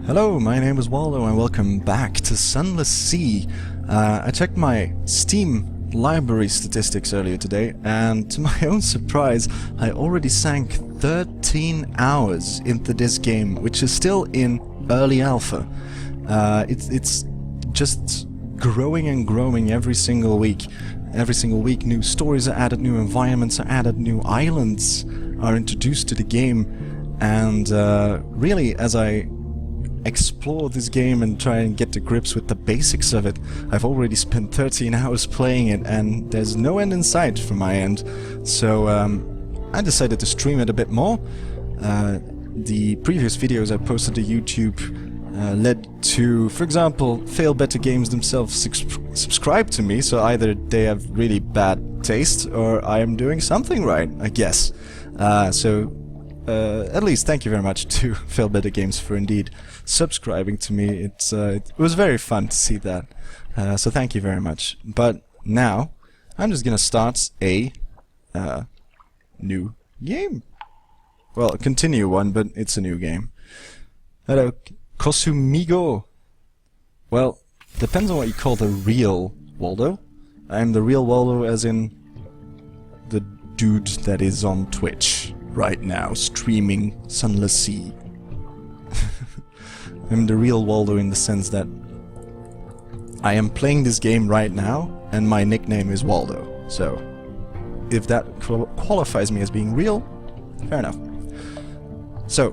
Hello, my name is Waldo and welcome back to Sunless Sea. I checked my Steam library statistics earlier today, and to my own surprise, I already sank 13 hours into this game, which is still in early alpha. It's just growing and growing every single week. Every single week new stories are added, new environments are added, new islands are introduced to the game, and really, as I explore this game and try and get to grips with the basics of it, I've already spent 13 hours playing it, and there's no end in sight from my end. So I decided to stream it a bit more. The previous videos I posted to YouTube led to, for example, Fail Better Games themselves subscribe to me, so either they have really bad taste or I am doing something right, I guess. At least thank you very much to Fail Better Games for indeed subscribing to me. It was very fun to see that. So thank you very much. But now I'm just gonna start a new game. Well, a continue one, but it's a new game. Hello, Kosumigo. Well, depends on what you call the real Waldo. I'm the real Waldo as in the dude that is on Twitch right now, streaming Sunless Sea. I'm the real Waldo in the sense that I am playing this game right now, and my nickname is Waldo. So, if that qualifies me as being real, fair enough. So,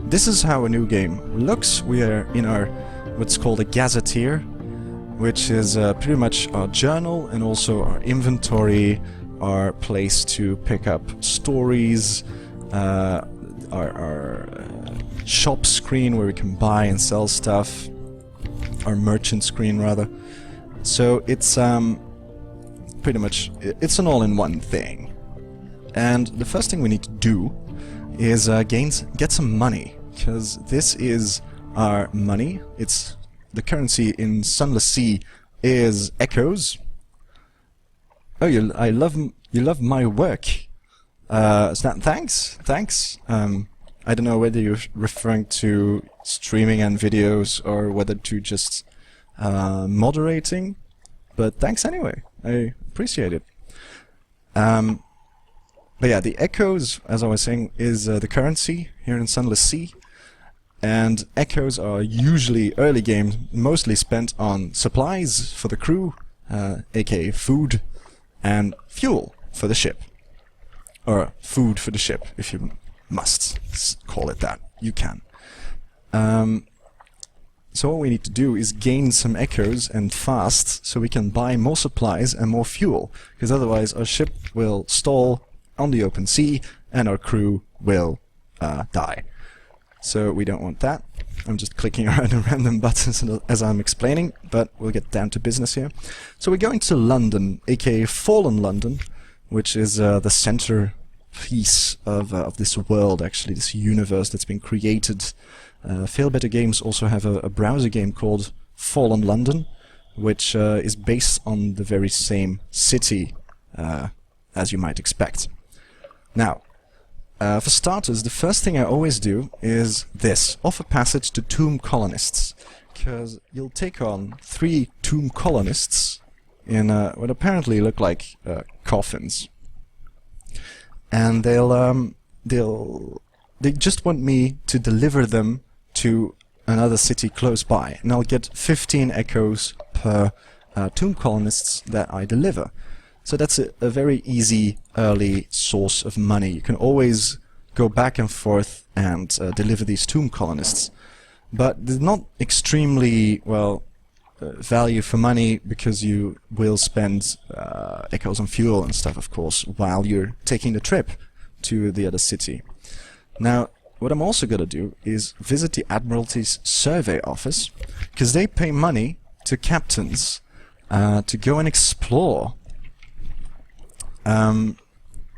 this is how a new game looks. We are in our what's called a gazetteer, which is pretty much our journal and also our inventory, our place to pick up stories, our shop screen where we can buy and sell stuff, our merchant screen rather. So it's pretty much, it's an all-in-one thing. And the first thing we need to do is get some money, because this is our money. It's the currency in Sunless Sea is echoes. Oh, you love my work. Thanks. I don't know whether you're referring to streaming and videos or whether to just moderating, but thanks anyway. I appreciate it. But yeah, the echoes, as I was saying, is the currency here in Sunless Sea, and echoes are usually early game, mostly spent on supplies for the crew, aka food, and fuel for the ship. Or food for the ship, if you must call it that. You can. So what we need to do is gain some echoes and fast, so we can buy more supplies and more fuel, because otherwise our ship will stall on the open sea and our crew will die. So we don't want that. I'm just clicking around on random buttons as I'm explaining, but we'll get down to business here. So we're going to London, aka Fallen London, which is the center piece of this world, actually, this universe that's been created. Fail Better Games also have a browser game called Fallen London, which is based on the very same city as you might expect. Now, for starters, the first thing I always do is this: offer passage to tomb colonists, because you'll take on 3 tomb colonists in what apparently look like coffins, and they just want me to deliver them to another city close by, and I'll get 15 echoes per tomb colonists that I deliver. So that's a very easy early source of money. You can always go back and forth and deliver these tomb colonists, but they're not extremely value for money, because you will spend echoes on fuel and stuff, of course, while you're taking the trip to the other city. Now, what I'm also going to do is visit the Admiralty's survey office, because they pay money to captains to go and explore.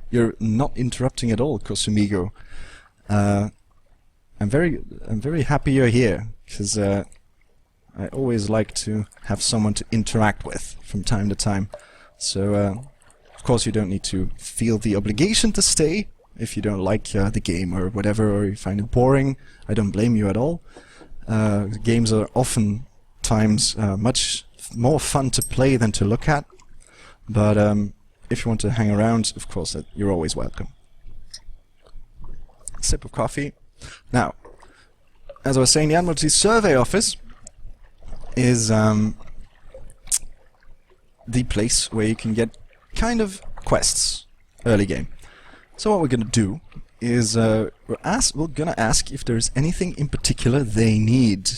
You're not interrupting at all, Kosumigo. I'm very happy you're here, because I always like to have someone to interact with from time to time. So, of course, you don't need to feel the obligation to stay, if you don't like the game or whatever, or you find it boring. I don't blame you at all. Games are often times much more fun to play than to look at. But if you want to hang around, of course, you're always welcome. Sip of coffee. Now, as I was saying, the Admiralty Survey Office is the place where you can get kind of quests early game. So what we're gonna do is we're gonna ask if there's anything in particular they need.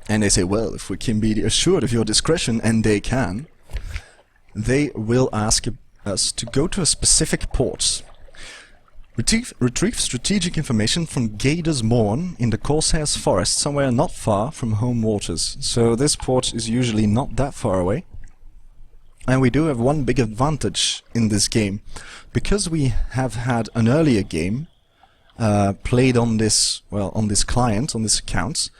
And they say, well, if we can be assured of your discretion, and they can, they will ask us to go to a specific port. Retrieve strategic information from Gator's Morn in the Corsair's Forest, somewhere not far from home waters. So this port is usually not that far away. And we do have one big advantage in this game. Because we have had an earlier game played on this, well, on this client, on this account,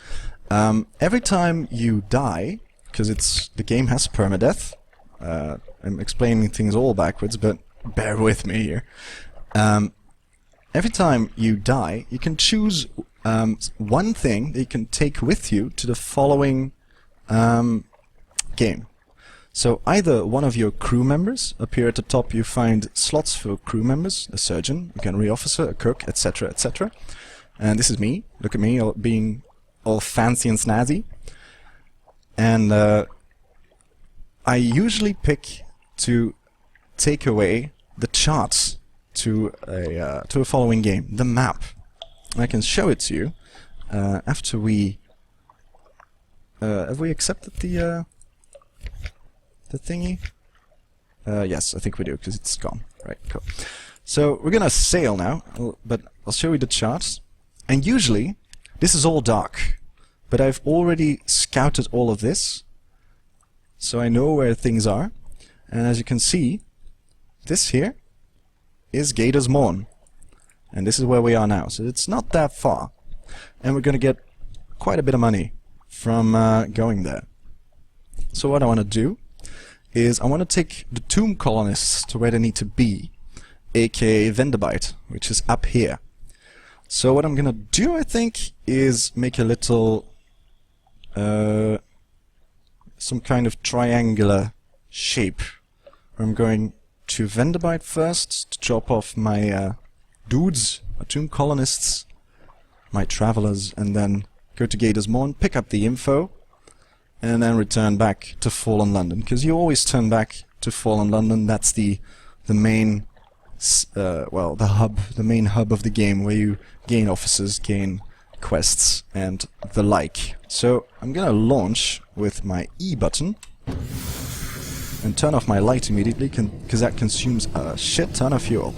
every time you die, because the game has permadeath, I'm explaining things all backwards, but bear with me here. Every time you die, you can choose one thing that you can take with you to the following game. So either one of your crew members, up here at the top you find slots for crew members, a surgeon, a gunnery officer, a cook, etc, etc. And this is me. Look at me, being all fancy and snazzy. And I usually pick to take away the charts to a following game, the map. I can show it to you after we have we accepted the thingy? Yes, I think we do, because it's gone. Right, cool. So we're gonna sail now, but I'll show you the charts. And usually this is all dark, but I've already scouted all of this, so I know where things are. And as you can see, this here is Gator's Morn, and this is where we are now. So it's not that far, and we're gonna get quite a bit of money from going there. So what I want to do is I want to take the tomb colonists to where they need to be, aka Venderbite, which is up here. So what I'm gonna do, I think, is make a little some kind of triangular shape. I'm going to Venderbite first to drop off my dudes, my tomb colonists, my travelers, and then go to Gator's Morn, pick up the info, and then return back to Fallen London. Because you always turn back to Fallen London. That's the main, well, the main hub of the game, where you gain officers, gain quests, and the like. So I'm gonna launch with my E button and turn off my light immediately, because that consumes a shit ton of fuel.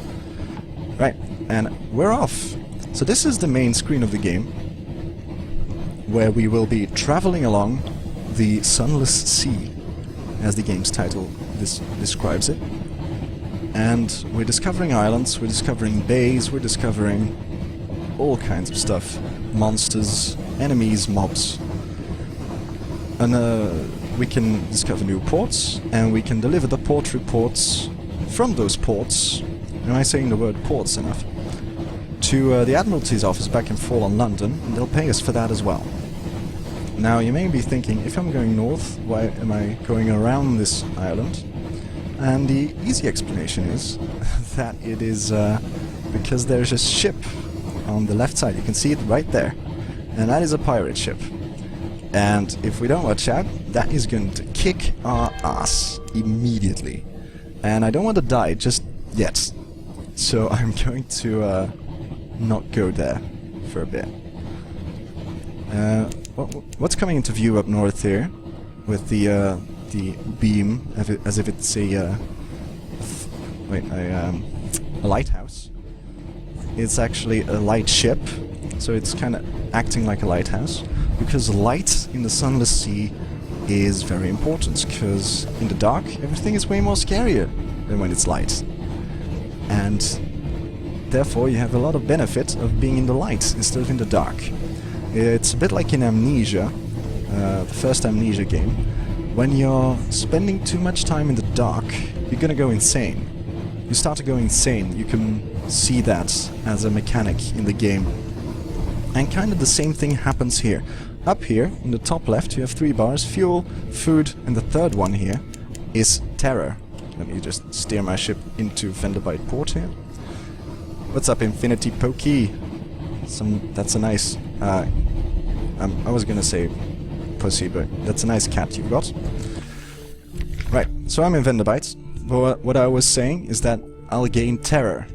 Right, and we're off. So this is the main screen of the game, where we will be traveling along the Sunless Sea, as the game's title describes it. And we're discovering islands, we're discovering bays, we're discovering all kinds of stuff. Monsters, enemies, mobs. And we can discover new ports, and we can deliver the port reports from those ports, am I saying the word ports enough, to the Admiralty's office back in Fallen London, and they'll pay us for that as well. Now you may be thinking, if I'm going north, why am I going around this island? And the easy explanation is that it is because there's a ship on the left side. You can see it right there, and that is a pirate ship. And if we don't watch out, that is going to kick our ass immediately. And I don't want to die just yet, so I'm going to not go there for a bit. What's coming into view up north here, with the beam, as if it's a lighthouse? It's actually a light ship, so it's kind of acting like a lighthouse, because light in the Sunless Sea is very important, because in the dark everything is way more scarier than when it's light. And therefore you have a lot of benefit of being in the light instead of in the dark. It's a bit like in Amnesia, the first Amnesia game. When you're spending too much time in the dark, you're gonna go insane. You start to go insane. You can see that as a mechanic in the game. And kind of the same thing happens here. Up here, in the top left, you have 3 bars, fuel, food, and the third one here is terror. Let me just steer my ship into Venderbite port here. What's up, Infinity Pokey? That's a nice... I was gonna say pussy, but that's a nice cat you've got. Right, so I'm in Venderbite. But what I was saying is that I'll gain terror.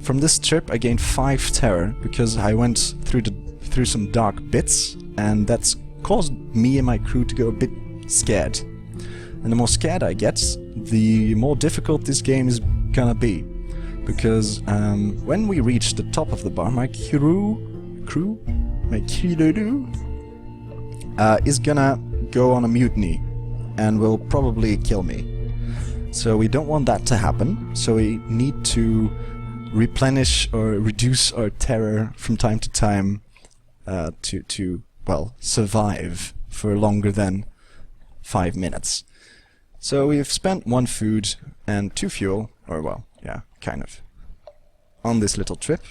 From this trip I gained 5 terror because I went through some dark bits, and that's caused me and my crew to go a bit scared. And the more scared I get, the more difficult this game is gonna be. Because when we reach the top of the bar, my crew is gonna go on a mutiny and will probably kill me. So we don't want that to happen, so we need to replenish or reduce our terror from time to time to well, survive for longer than 5 minutes. So we've spent 1 food and 2 fuel, or well, yeah, kind of, on this little trip.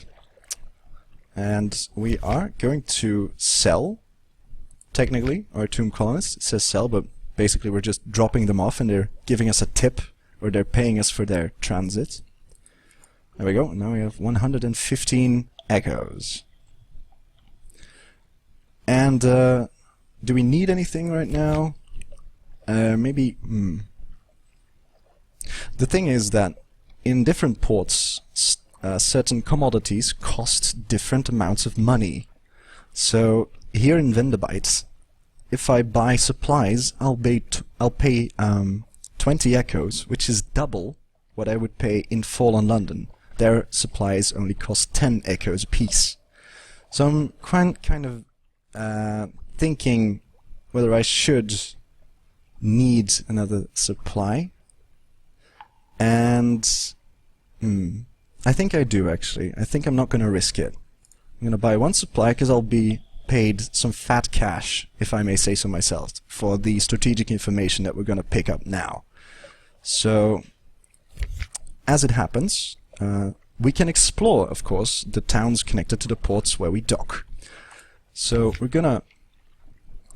And we are going to sell, technically, our tomb colonists. It says sell, but basically we're just dropping them off and they're giving us a tip, or they're paying us for their transit. There we go, now we have 115 echoes. And do we need anything right now? Maybe... The thing is that in different ports, certain commodities cost different amounts of money. So here in Venderbite, if I buy supplies, I'll pay 20 echoes, which is double what I would pay in Fallen London. Their supplies only cost 10 echoes apiece. So I'm kind of thinking whether I should need another supply. And I think I do, actually. I think I'm not going to risk it. I'm going to buy 1 supply because I'll be paid some fat cash, if I may say so myself, for the strategic information that we're going to pick up now. So, as it happens, we can explore, of course, the towns connected to the ports where we dock. So we're going to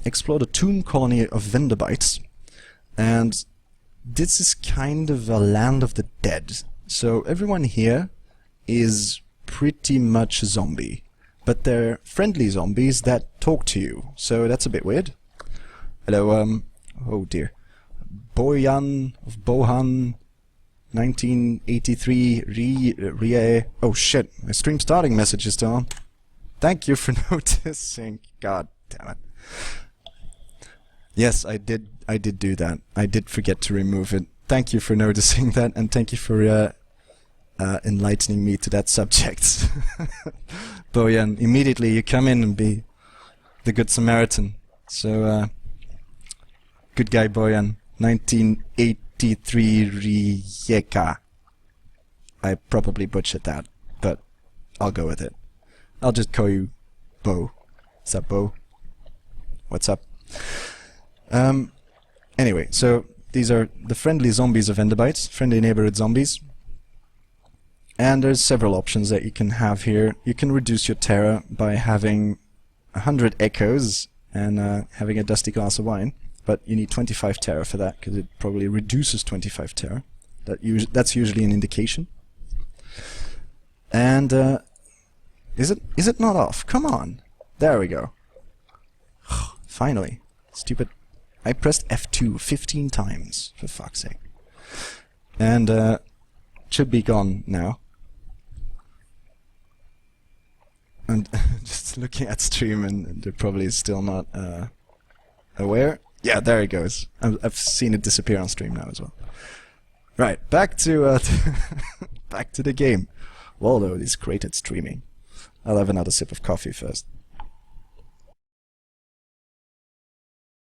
explore the tomb colony of Venderbite, and this is kind of a land of the dead. So everyone here is pretty much a zombie, but they're friendly zombies that talk to you, so that's a bit weird. Hello, oh dear. Boyan of Bohan, 1983, oh shit, my stream starting message is still on. Thank you for noticing. God damn it. Yes, I did do that. I did forget to remove it. Thank you for noticing that, and thank you for enlightening me to that subject. Boyan, immediately you come in and be the Good Samaritan. So, good guy Boyan, 1983 Rijeka. I probably butchered that, but I'll go with it. I'll just call you Bo. What's up, Bo? What's up? Anyway, so these are the friendly zombies of Venderbite, friendly neighborhood zombies. And there's several options that you can have here. You can reduce your terror by having 100 echoes and having a dusty glass of wine, but you need 25 terror for that, because it probably reduces 25 terror. That's usually an indication. And is it not off? Come on! There we go. Finally. Stupid. I pressed F2 15 times, for fuck's sake. And it should be gone now. And just looking at stream, and they're probably still not aware. Yeah, there it goes. I've seen it disappear on stream now as well. Right, back to back to the game. Waldo is great at streaming. I'll have another sip of coffee first.